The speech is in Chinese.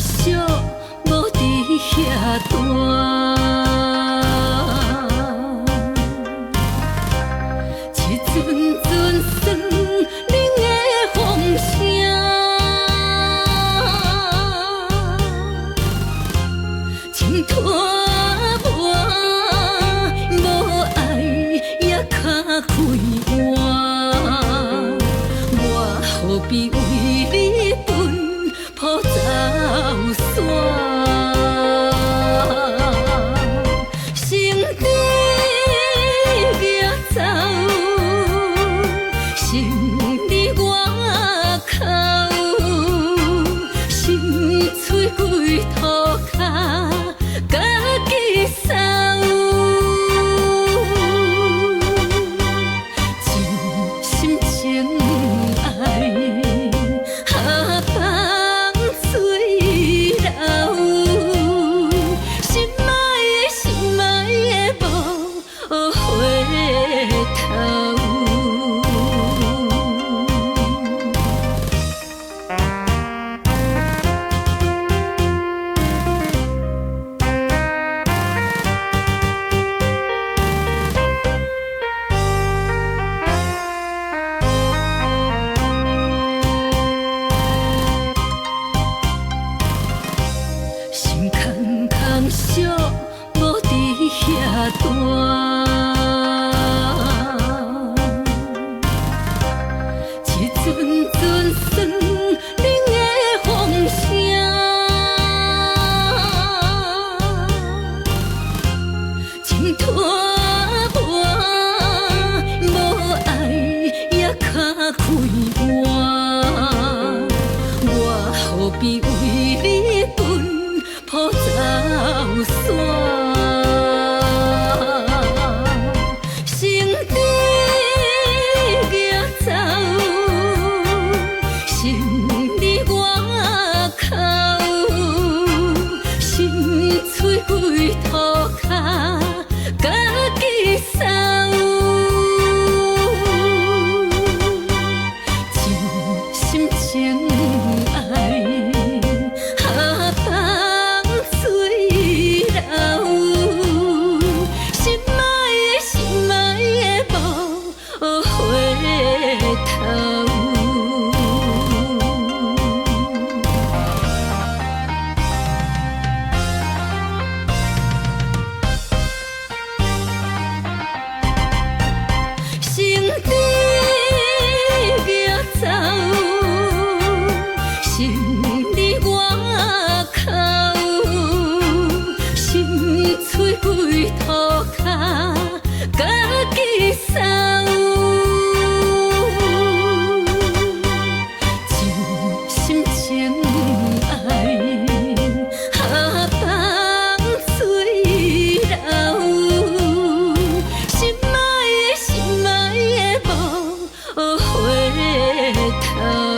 惜无伫遐大。一阵阵酸冷的风声，挣脱我无爱也较快活。我何必为你奔波走山？心底野走，心伫外口，心碎归土骹，家己扫。真心情爱，下放水流，心爱的心爱的无回头。心空空惜无伫遐大。一阵阵酸冷的风声，挣脱我无爱也较快活。我何必为你奔波走山？心底野走，心伫外口，心碎归土骹，家己扫。真心情爱，下放水流，心爱的心爱的无回头。心底野走，心伫外口，心碎归土骹，家己扫。真心情爱，下放水流，心爱的心爱的无回头。